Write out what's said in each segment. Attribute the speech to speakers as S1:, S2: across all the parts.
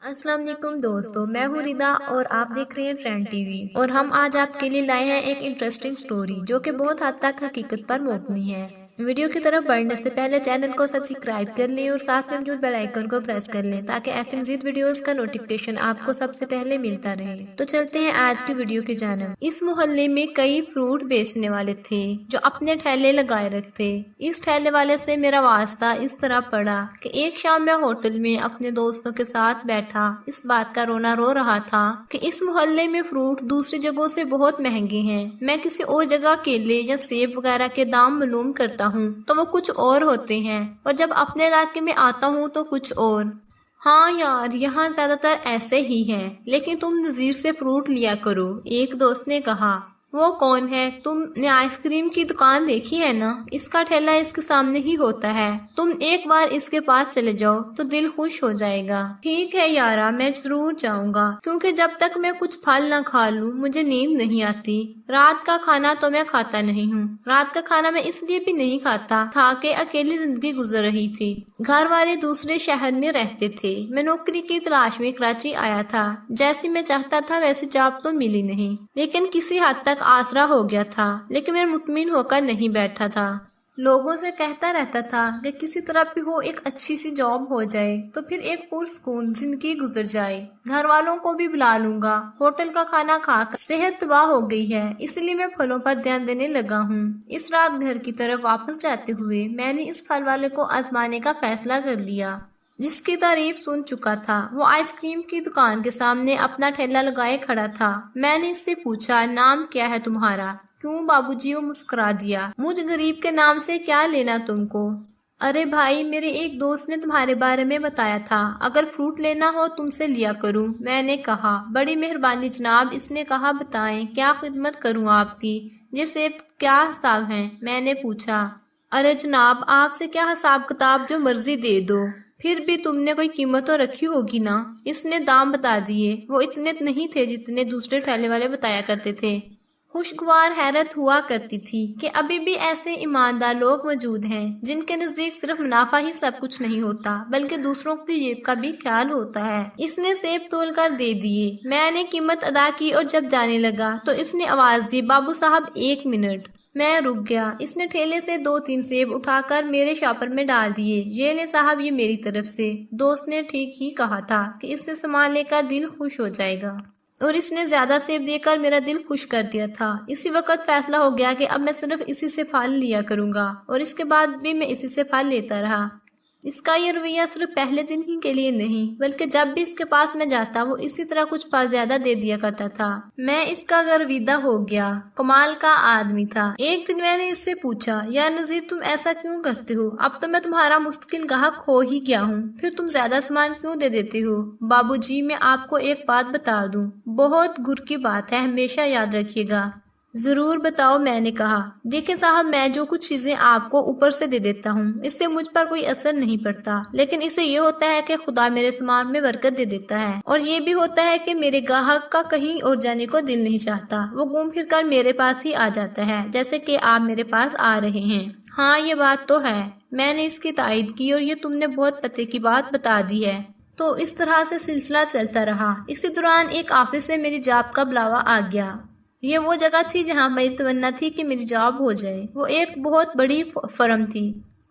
S1: السلام علیکم دوستو، میں ہوں ردا اور آپ دیکھ رہے ہیں ٹرینڈ ٹی وی، اور ہم آج آپ کے لیے لائے ہیں ایک انٹرسٹنگ سٹوری جو کہ بہت حد تک حقیقت پر مبنی ہے۔ ویڈیو کی طرف بڑھنے سے پہلے چینل کو سبسکرائب کر لیں اور ساتھ میں موجود بیل آئیکن کو پریس کر لیں تاکہ ایسے مزید ویڈیوز کا نوٹیفکیشن آپ کو سب سے پہلے ملتا رہے۔ تو چلتے ہیں آج کی ویڈیو کی جانب۔ اس محلے میں کئی فروٹ بیچنے والے تھے جو اپنے ٹھیلے لگائے رکھتے۔ اس ٹھیلے والے سے میرا واسطہ اس طرح پڑا کہ ایک شام میں ہوٹل میں اپنے دوستوں کے ساتھ بیٹھا اس بات کا رونا رو رہا تھا کہ اس محلے میں فروٹ دوسری جگہوں سے بہت مہنگے ہیں۔ میں کسی اور جگہ کیلے یا سیب وغیرہ کے دام معلوم کرتا ہوں تو وہ کچھ اور ہوتے ہیں، اور جب اپنے علاقے میں آتا ہوں تو کچھ اور۔ ہاں یار، یہاں زیادہ تر ایسے ہی ہے، لیکن تم نظیر سے فروٹ لیا کرو، ایک دوست نے کہا۔ وہ کون ہے؟ تم نے آئس کریم کی دکان دیکھی ہے نا؟ اس کا ٹھیلا اس کے سامنے ہی ہوتا ہے، تم ایک بار اس کے پاس چلے جاؤ تو دل خوش ہو جائے گا۔ ٹھیک ہے یارا، میں ضرور جاؤں گا، کیونکہ جب تک میں کچھ پھل نہ کھا لوں مجھے نیند نہیں آتی۔ رات کا کھانا تو میں کھاتا نہیں ہوں، رات کا کھانا میں اس لیے بھی نہیں کھاتا تھا کہ اکیلی زندگی گزر رہی تھی، گھر والے دوسرے شہر میں رہتے تھے، میں نوکری کی تلاش میں کراچی آیا تھا، جیسی میں چاہتا تھا ویسی جاب تو ملی نہیں، لیکن کسی حد تک آسرا ہو گیا تھا، لیکن میں مطمئن ہو کر نہیں بیٹھا تھا۔ لوگوں سے کہتا رہتا تھا کہ کسی طرح بھی ہو ایک اچھی سی جاب ہو جائے تو پھر ایک پرسکون زندگی گزر جائے، گھر والوں کو بھی بلا لوں گا۔ ہوٹل کا کھانا کھا کر صحت تباہ ہو گئی ہے، اس لیے میں پھلوں پر دھیان دینے لگا ہوں۔ اس رات گھر کی طرف واپس جاتے ہوئے میں نے اس پھل والے کو آزمانے کا فیصلہ کر لیا جس کی تعریف سن چکا تھا۔ وہ آئس کریم کی دکان کے سامنے اپنا ٹھیلا لگائے کھڑا تھا۔ میں نے اس سے پوچھا، نام کیا ہے تمہارا؟ کیوں بابو جی؟ وہ مسکرا دیا۔ مجھ غریب کے نام سے کیا لینا تم کو؟ ارے بھائی، میرے ایک دوست نے تمہارے بارے میں بتایا تھا، اگر فروٹ لینا ہو تم سے لیا کروں۔ میں نے کہا، بڑی مہربانی جناب۔ اس نے کہا، بتائیں کیا خدمت کروں آپ کی؟ یہ سیب کیا حساب ہے؟ میں نے پوچھا۔ ارے جناب، آپ سے کیا حساب کتاب، جو مرضی دے دو، پھر بھی تم نے کوئی قیمت تو رکھی ہوگی نا؟ اس نے دام بتا دیے، وہ اتنے نہیں تھے جتنے دوسرے ٹھیلے والے بتایا کرتے تھے۔ خوشگوار حیرت ہوا کرتی تھی کہ ابھی بھی ایسے ایماندار لوگ موجود ہیں جن کے نزدیک صرف منافع ہی سب کچھ نہیں ہوتا بلکہ دوسروں کی جیب کا بھی خیال ہوتا ہے۔ اس نے سیب تول کر دے دیے، میں نے قیمت ادا کی اور جب جانے لگا تو اس نے آواز دی، بابو صاحب 1 منٹ۔ میں رک گیا۔ اس نے ٹھیلے سے 2-3 سیب اٹھا کر میرے شاپر میں ڈال دیے۔ یہ لے صاحب، یہ میری طرف سے۔ دوست نے ٹھیک ہی کہا تھا کہ اس سے سامان لے کر دل خوش ہو جائے گا، اور اس نے زیادہ سیب دے کر میرا دل خوش کر دیا تھا۔ اسی وقت فیصلہ ہو گیا کہ اب میں صرف اسی سے پھل لیا کروں گا، اور اس کے بعد بھی میں اسی سے پھل لیتا رہا۔ اس کا یہ رویہ صرف پہلے دن ہی کے لیے نہیں بلکہ جب بھی اس کے پاس میں جاتا وہ اسی طرح کچھ پھل زیادہ دے دیا کرتا تھا۔ میں اس کا گرویدہ ہو گیا، کمال کا آدمی تھا۔ ایک دن میں نے اس سے پوچھا، یار نذیر، تم ایسا کیوں کرتے ہو؟ اب تو میں تمہارا مستقل گاہک ہو ہی گیا ہوں، پھر تم زیادہ سامان کیوں دے دیتے ہو؟ بابو جی، میں آپ کو ایک بات بتا دوں، بہت گر کی بات ہے، ہمیشہ یاد رکھیے گا۔ ضرور بتاؤ، میں نے کہا۔ دیکھیں صاحب، میں جو کچھ چیزیں آپ کو اوپر سے دے دیتا ہوں اس سے مجھ پر کوئی اثر نہیں پڑتا، لیکن اسے یہ ہوتا ہے کہ خدا میرے سامان میں برکت دے دیتا ہے، اور یہ بھی ہوتا ہے کہ میرے گاہک کا کہیں اور جانے کو دل نہیں چاہتا، وہ گھوم پھر کر میرے پاس ہی آ جاتا ہے، جیسے کہ آپ میرے پاس آ رہے ہیں۔ ہاں، یہ بات تو ہے۔ میں نے اس کی تائید کی، اور یہ تم نے بہت پتے کی بات بتا دی ہے۔ تو اس طرح سے سلسلہ چلتا رہا۔ اسی دوران ایک آفس سے میری جاب کا بلاوا آ گیا۔ یہ وہ جگہ تھی جہاں میری تمنا تھی کہ میری جاب ہو جائے۔ وہ ایک بہت بڑی فرم تھی،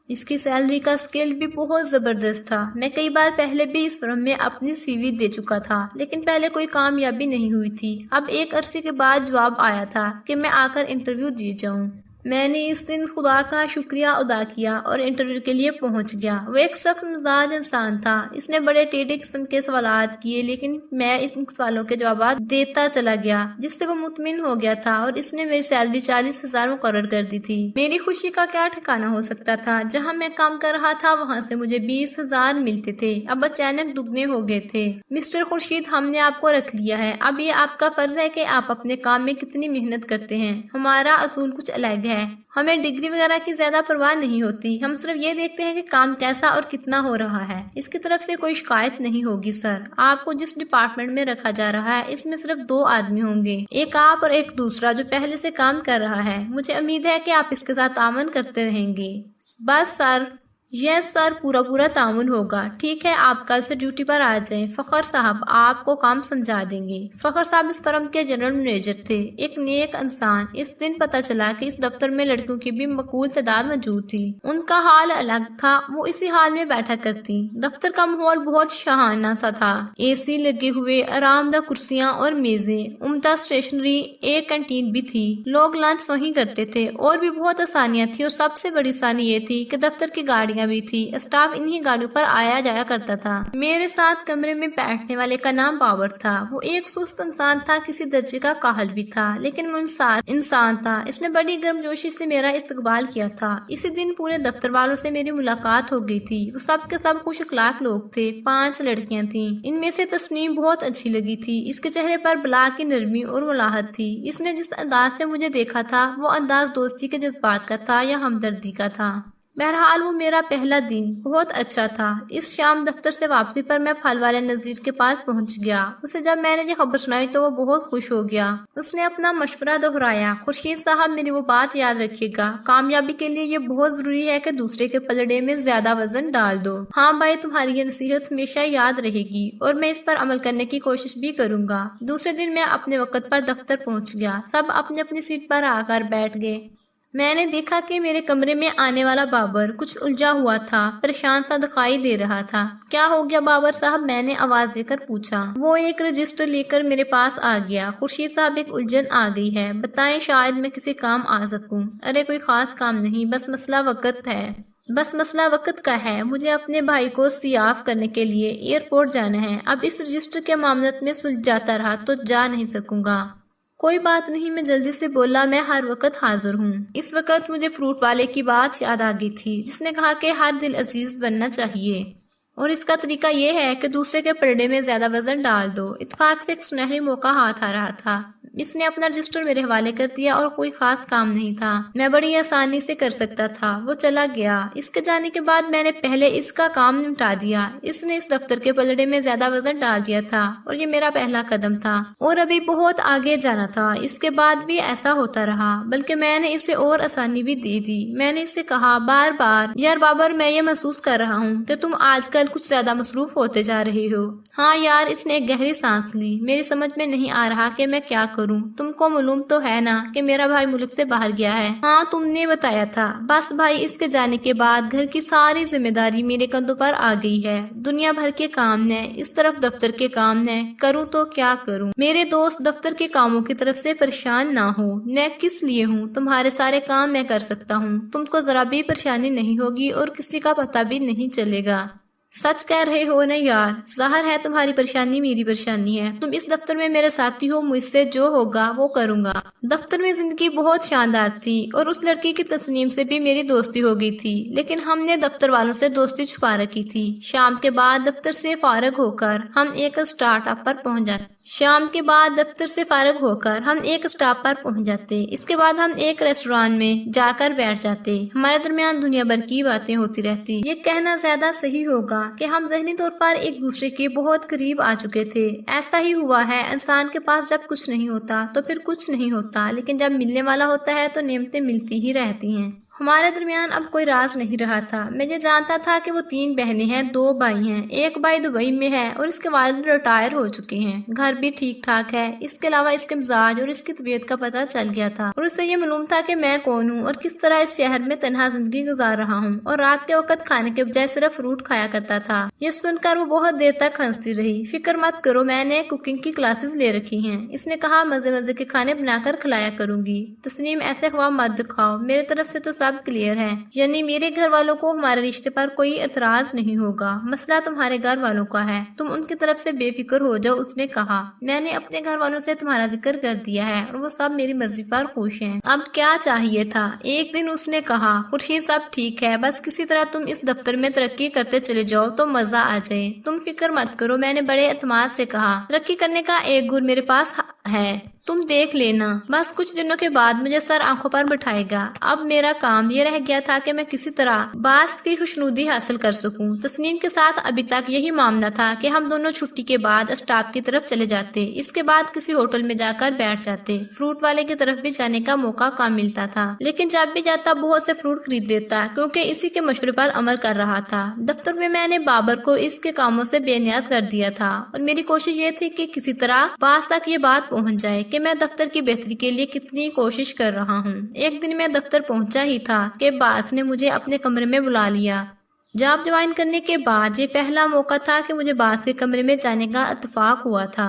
S1: اس کی سیلری کا اسکیل بھی بہت زبردست تھا۔ میں کئی بار پہلے بھی اس فرم میں اپنی سی وی دے چکا تھا، لیکن پہلے کوئی کامیابی نہیں ہوئی تھی۔ اب ایک عرصے کے بعد جواب آیا تھا کہ میں آ کر انٹرویو دی جاؤں۔ میں نے اس دن خدا کا شکریہ ادا کیا اور انٹرویو کے لیے پہنچ گیا۔ وہ ایک سخت مزاج انسان تھا، اس نے بڑے ٹیڑھے قسم کے سوالات کیے، لیکن میں ان سوالوں کے جوابات دیتا چلا گیا جس سے وہ مطمئن ہو گیا تھا، اور اس نے میری سیلری 40,000 مقرر کر دی تھی۔ میری خوشی کا کیا ٹھکانہ ہو سکتا تھا؟ جہاں میں کام کر رہا تھا وہاں سے مجھے 20,000 ملتے تھے، اب اچانک دگنے ہو گئے تھے۔ مسٹر خورشید، ہم نے آپ کو رکھ لیا ہے، اب یہ آپ کا فرض ہے کہ آپ اپنے کام میں کتنی محنت کرتے ہیں۔ ہمارا اصول کچھ الگ ہے، ہمیں ڈگری وغیرہ کی زیادہ پرواہ نہیں ہوتی، ہم صرف یہ دیکھتے ہیں کہ کام کیسا اور کتنا ہو رہا ہے۔ اس کی طرف سے کوئی شکایت نہیں ہوگی سر۔ آپ کو جس ڈپارٹمنٹ میں رکھا جا رہا ہے اس میں صرف 2 آدمی ہوں گے، ایک آپ اور ایک دوسرا جو پہلے سے کام کر رہا ہے۔ مجھے امید ہے کہ آپ اس کے ساتھ تعاون کرتے رہیں گے۔ بس سر، یس سر، پورا تعاون ہوگا۔ ٹھیک ہے، آپ کل سے ڈیوٹی پر آ جائیں۔ فخر صاحب آپ کو کام سمجھا دیں گے۔ فخر صاحب اس فرم کے جنرل مینیجر تھے، ایک نیک انسان۔ اس دن پتہ چلا کہ اس دفتر میں لڑکیوں کی بھی مقبول تعداد موجود تھی۔ ان کا حال الگ تھا، وہ اسی حال میں بیٹھا کرتی۔ دفتر کا ماحول بہت شاہانہ سا تھا، اے سی لگے ہوئے، آرام دہ کرسیاں اور میزیں، عمدہ اسٹیشنری، ایک کینٹین بھی تھی، لوگ لنچ وہیں کرتے تھے، اور بھی بہت آسانیاں تھی۔ اور سب سے بڑی آسانی یہ تھی کہ دفتر کی گاڑیاں بھی تھی، اسٹاف انہی گاڑیوں پر آیا جایا کرتا تھا۔ میرے ساتھ کمرے میں بیٹھنے والے کا نام بابر تھا۔ وہ ایک سست انسان تھا، کسی درجے کا کاہل بھی تھا، لیکن وہ انسان تھا۔ اس نے بڑی گرمجوشی سے میرا استقبال کیا تھا۔ اسی دن پورے دفتر والوں سے میری ملاقات ہو گئی تھی۔ وہ سب کے سب خوش اخلاق لوگ تھے۔ 5 لڑکیاں تھیں، ان میں سے تسنیم بہت اچھی لگی تھی۔ اس کے چہرے پر بلا کی نرمی اور ملاحت تھی۔ اس نے جس انداز سے مجھے دیکھا تھا، وہ انداز دوستی کے جذبات کا تھا یا ہمدردی کا تھا۔ بہرحال وہ میرا پہلا دن بہت اچھا تھا۔ اس شام دفتر سے واپسی پر میں پھل والے نذیر کے پاس پہنچ گیا۔ اسے جب میں نے یہ خبر سنائی تو وہ بہت خوش ہو گیا۔ اس نے اپنا مشورہ دہرایا، خورشید صاحب میری وہ بات یاد رکھیے گا، کامیابی کے لیے یہ بہت ضروری ہے کہ دوسرے کے پلڑے میں زیادہ وزن ڈال دو۔ ہاں بھائی، تمہاری یہ نصیحت ہمیشہ یاد رہے گی اور میں اس پر عمل کرنے کی کوشش بھی کروں گا۔ دوسرے دن میں اپنے وقت پر دفتر پہنچ گیا۔ سب اپنی اپنی سیٹ پر آ کر بیٹھ گئے۔ میں نے دیکھا کہ میرے کمرے میں آنے والا بابر کچھ الجھا ہوا تھا، پریشان سا دکھائی دے رہا تھا۔ کیا ہو گیا بابر صاحب؟ میں نے آواز دے کر پوچھا۔ وہ ایک رجسٹر لے کر میرے پاس آ گیا۔ خورشید صاحب، ایک الجھن آ گئی ہے، بتائیں شاید میں کسی کام آ سکوں۔ ارے کوئی خاص کام نہیں، بس مسئلہ وقت کا ہے۔ مجھے اپنے بھائی کو سیاف کرنے کے لیے ایئرپورٹ جانا ہے۔ اب اس رجسٹر کے معاملات میں سلجھاتا رہا تو جا نہیں سکوں گا۔ کوئی بات نہیں، میں جلدی سے بولا، میں ہر وقت حاضر ہوں۔ اس وقت مجھے فروٹ والے کی بات یاد آ گئی تھی، جس نے کہا کہ ہر دل عزیز بننا چاہیے اور اس کا طریقہ یہ ہے کہ دوسرے کے پلڑے میں زیادہ وزن ڈال دو۔ اتفاق سے ایک سنہری موقع ہاتھ آ رہا تھا۔ اس نے اپنا رجسٹر میرے حوالے کر دیا اور کوئی خاص کام نہیں تھا، میں بڑی آسانی سے کر سکتا تھا۔ وہ چلا گیا۔ اس کے جانے کے بعد میں نے پہلے اس کا کام نمٹا دیا۔ اس نے اس دفتر کے پلڑے میں زیادہ وزن ڈال دیا تھا اور یہ میرا پہلا قدم تھا، اور ابھی بہت آگے جانا تھا۔ اس کے بعد بھی ایسا ہوتا رہا، بلکہ میں نے اسے اور آسانی بھی دے دی۔ میں نے اسے کہا بار بار، یار بابر، میں یہ محسوس کر رہا ہوں کہ تم آج کل کچھ زیادہ مصروف ہوتے جا رہے ہو۔ ہاں یار، اس نے ایک گہری سانس لی۔ میری سمجھ میں نہیں آ رہا کہ میں کیا کروں۔ تم کو معلوم تو ہے نا کہ میرا بھائی ملک سے باہر گیا ہے؟ ہاں، تم نے بتایا تھا۔ بس بھائی، اس کے جانے کے بعد گھر کی ساری ذمہ داری میرے کندھوں پر آ گئی ہے۔ دنیا بھر کے کام ہیں، اس طرف دفتر کے کام ہیں، کروں تو کیا کروں؟ میرے دوست دفتر کے کاموں کی طرف سے پریشان نہ ہو، میں کس لیے ہوں؟ تمہارے سارے کام میں کر سکتا ہوں، تم کو ذرا بھی پریشانی نہیں ہوگی اور کسی کا پتہ بھی نہیں چلے گا۔ سچ کہہ رہے ہو نا یار؟ ظاہر ہے تمہاری پریشانی میری پریشانی ہے۔ تم اس دفتر میں میرے ساتھی ہو، مجھ سے جو ہوگا وہ کروں گا۔ دفتر میں زندگی بہت شاندار تھی اور اس لڑکی کی تسنیم سے بھی میری دوستی ہو گئی تھی، لیکن ہم نے دفتر والوں سے دوستی چھپا رکھی تھی۔ شام کے بعد دفتر سے فارغ ہو کر ہم ایک اسٹارٹ اپ پر پہنچ جاتے۔ اس کے بعد ہم ایک ریسٹوران میں جا کر بیٹھ جاتے۔ ہمارے درمیان دنیا بھر کی باتیں ہوتی رہتی۔ یہ کہنا زیادہ صحیح ہوگا کہ ہم ذہنی طور پر ایک دوسرے کے بہت قریب آ چکے تھے۔ ایسا ہی ہوا ہے، انسان کے پاس جب کچھ نہیں ہوتا تو پھر کچھ نہیں ہوتا، لیکن جب ملنے والا ہوتا ہے تو نعمتیں ملتی ہی رہتی ہیں۔ ہمارے درمیان اب کوئی راز نہیں رہا تھا۔ میں یہ جانتا تھا کہ وہ 3 بہنیں ہیں، 2 بھائی ہیں۔ ایک بھائی دبئی میں ہے اور اس کے والد ریٹائر ہو چکے ہیں، گھر بھی ٹھیک ٹھاک ہے۔ اس کے علاوہ اس کے مزاج اور اس کی طبیعت کا پتہ چل گیا تھا اور اسے یہ معلوم تھا کہ میں کون ہوں اور کس طرح اس شہر میں تنہا زندگی گزار رہا ہوں، اور رات کے وقت کھانے کے بجائے صرف فروٹ کھایا کرتا تھا۔ یہ سن کر وہ بہت دیر تک ہنستی رہی۔ فکر مت کرو، میں نے کوکنگ کی کلاسز لے رکھی ہیں، اس نے کہا، مزے کے کھانے بنا کر کھلایا کروں گی۔ تسنیم، ایسے خواب مت دکھاؤ، میرے طرف سے تو سب کلیئر ہے، یعنی میرے گھر والوں کو ہمارے رشتے پر کوئی اعتراض نہیں ہوگا، مسئلہ تمہارے گھر والوں کا ہے، تم ان کی طرف سے بے فکر ہو جاؤ۔ اس نے کہا، میں نے اپنے گھر والوں سے تمہارا ذکر کر دیا ہے اور وہ سب میری مرضی پر خوش ہیں۔ اب کیا چاہیے تھا؟ ایک دن اس نے کہا، خورشید صاحب ٹھیک ہے، بس کسی طرح تم اس دفتر میں ترقی کرتے چلے جاؤ تو مزہ آ جائے۔ تم فکر مت کرو، میں نے بڑے اعتماد سے کہا، ترقی کرنے کا ایک گور میرے پاس ہے, تم دیکھ لینا، بس کچھ دنوں کے بعد مجھے سر آنکھوں پر بٹھائے گا۔ اب میرا کام یہ رہ گیا تھا کہ میں کسی طرح باس کی خوشنودی حاصل کر سکوں۔ تسنیم کے ساتھ ابھی تک یہی معاملہ تھا کہ ہم دونوں چھٹی کے بعد اسٹاپ کی طرف چلے جاتے، اس کے بعد کسی ہوٹل میں جا کر بیٹھ جاتے۔ فروٹ والے کی طرف بھی جانے کا موقع کم ملتا تھا، لیکن جب بھی جاتا بہت سے فروٹ خرید لیتا کیونکہ اسی کے مشورے پر عمل کر رہا تھا۔ دفتر میں نے بابر کو اس کے کاموں سے بے نیاز کر دیا تھا اور میری کوشش یہ تھی کہ کسی طرح باس تک یہ بات پہنچ جائے کہ میں دفتر کی بہتری کے لیے کتنی کوشش کر رہا ہوں۔ ایک دن میں دفتر پہنچا ہی تھا کہ باس نے مجھے اپنے کمرے میں بلا لیا۔ جاب جوائن کرنے کے بعد یہ پہلا موقع تھا کہ مجھے باس کے کمرے میں جانے کا اتفاق ہوا تھا۔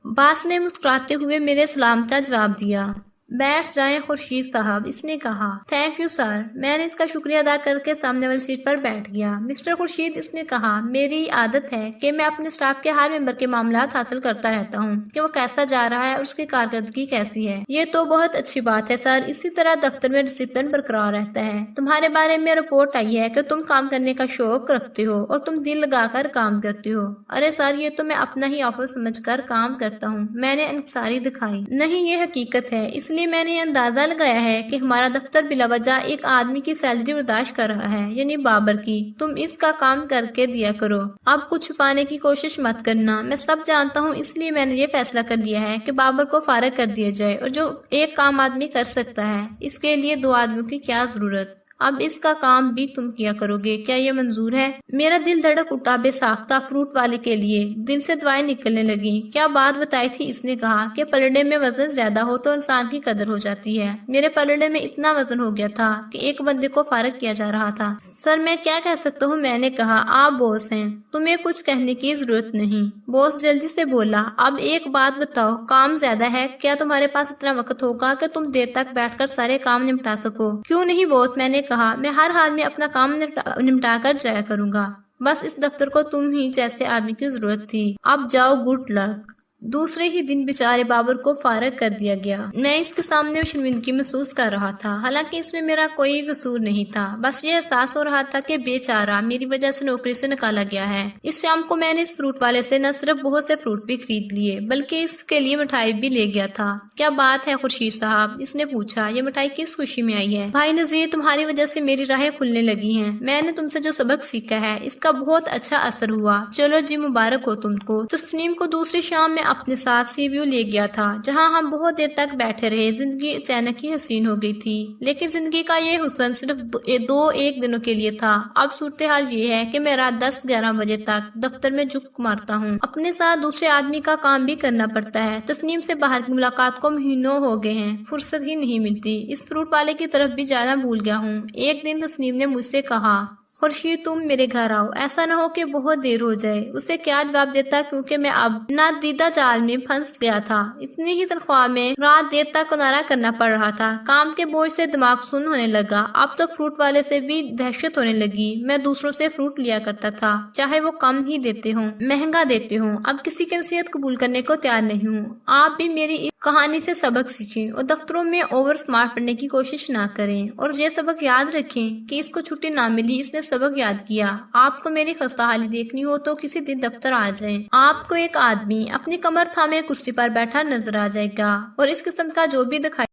S1: باس نے مسکراتے ہوئے میرے سلام کا جواب دیا۔ بیٹھ جائیں خورشید صاحب، اس نے کہا۔ تھینک یو سر، میں نے اس کا شکریہ ادا کر کے سامنے والی سیٹ پر بیٹھ گیا۔ مسٹر خورشید، اس نے کہا، میری عادت ہے کہ میں اپنے اسٹاف کے ہر ممبر کے معاملات حاصل کرتا رہتا ہوں کہ وہ کیسا جا رہا ہے اور اس کی کارکردگی کیسی ہے۔ یہ تو بہت اچھی بات ہے سر، اسی طرح دفتر میں ڈسپلن برقرار رہتا ہے۔ تمہارے بارے میں رپورٹ آئی ہے کہ تم کام کرنے کا شوق رکھتے ہو اور تم دل لگا کر کام کرتے ہو۔ ارے سر، یہ تو میں اپنا ہی آفس سمجھ کر کام کرتا ہوں، میں نے انکساری دکھائی۔ نہیں، یہ حقیقت ہے، اس لیے میں نے یہ اندازہ لگایا ہے کہ ہمارا دفتر بلا وجہ ایک آدمی کی سیلری برداشت کر رہا ہے، یعنی بابر کی۔ تم اس کا کام کر کے دیا کرو، اب کچھ چھپانے کی کوشش مت کرنا۔ میں سب جانتا ہوں، اس لیے میں نے یہ فیصلہ کر لیا ہے کہ بابر کو فارغ کر دیا جائے، اور جو ایک کام آدمی کر سکتا ہے اس کے لیے دو آدمیوں کی کیا ضرورت۔ اب اس کا کام بھی تم کیا کرو گے، کیا یہ منظور ہے؟ میرا دل دھڑک اٹھا بے ساختہ فروٹ والے کے لیے، دل سے دعائیں نکلنے لگیں۔ کیا بات بتائی تھی اس نے کہا کہ پلڑے میں وزن زیادہ ہو تو انسان کی قدر ہو جاتی ہے۔ میرے پلڑے میں اتنا وزن ہو گیا تھا کہ ایک بندے کو فارغ کیا جا رہا تھا۔ سر، میں کیا کہہ سکتا ہوں؟ میں نے کہا، آپ باس ہیں، تمہیں کچھ کہنے کی ضرورت نہیں۔ باس جلدی سے بولا، اب ایک بات بتاؤ، کام زیادہ ہے، کیا تمہارے پاس اتنا وقت ہوگا کہ تم دیر تک بیٹھ کر سارے کام نمٹا سکو؟ کیوں نہیں باس، میں نے کہا، میں ہر حال میں اپنا کام نمٹا کر جایا کروں گا، بس اس دفتر کو تم ہی جیسے آدمی کی ضرورت تھی۔ اب جاؤ، گڈ لک۔ دوسرے ہی دن بیچارے بابر کو فارغ کر دیا گیا۔ میں اس کے سامنے شرمندگی محسوس کر رہا تھا، حالانکہ اس میں میرا کوئی قصور نہیں تھا، بس یہ احساس ہو رہا تھا کہ بے چارہ میری وجہ سے نوکری سے نکالا گیا ہے۔ اس شام کو میں نے اس فروٹ والے سے نہ صرف بہت سے فروٹ بھی خرید لیے بلکہ اس کے لیے مٹھائی بھی لے گیا تھا۔ کیا بات ہے خورشید صاحب، اس نے پوچھا، یہ مٹھائی کس خوشی میں آئی ہے؟ بھائی نذیر، تمہاری وجہ سے میری راہیں کھلنے لگی ہیں، میں نے تم سے جو سبق سیکھا ہے اس کا بہت اچھا اثر ہوا، چلو جی، مبارک ہو تم کو۔ تسنیم کو دوسری شام میں اپنے ساتھ سی ویو لے گیا تھا، جہاں ہم بہت دیر تک بیٹھے رہے۔ زندگی اچانک ہی حسین ہو گئی تھی، لیکن زندگی کا یہ حسن صرف ایک دنوں کے لیے تھا۔ اب صورتحال یہ ہے کہ میں رات 10-11 بجے تک دفتر میں جھک مارتا ہوں، اپنے ساتھ دوسرے آدمی کا کام بھی کرنا پڑتا ہے۔ تسنیم سے باہر کی ملاقات کو مہینوں ہو گئے ہیں، فرصت ہی نہیں ملتی۔ اس فروٹ والے کی طرف بھی جانا بھول گیا ہوں۔ ایک دن تسنیم نے مجھ سے کہا، خورشید، تم میرے گھر آؤ، ایسا نہ ہو کہ بہت دیر ہو جائے۔ اسے کیا جواب دیتا، کیونکہ میں اب نادیدہ جال میں پھنس گیا تھا۔ اتنی ہی تنخواہ میں رات دیر تک کنارہ کرنا پڑ رہا تھا، کام کے بوجھ سے دماغ سن ہونے لگا۔ اب تو فروٹ والے سے بھی دہشت ہونے لگی۔ میں دوسروں سے فروٹ لیا کرتا تھا، چاہے وہ کم ہی دیتے ہوں، مہنگا دیتے ہوں، اب کسی کی نصیحت قبول کرنے کو تیار نہیں ہوں۔ آپ بھی میری اس کہانی سے سبق سیکھیں اور دفتروں میں اوور سمارٹ پڑھنے کی کوشش نہ کریں، اور یہ سبق یاد رکھیں کہ اس کو چھٹی نہ ملی، اس نے سبق یاد کیا۔ آپ کو میری خستہ حالی دیکھنی ہو تو کسی دن دفتر آ جائیں، آپ کو ایک آدمی اپنی کمر تھامے کرسی پر بیٹھا نظر آ جائے گا، اور اس قسم کا جو بھی دکھائی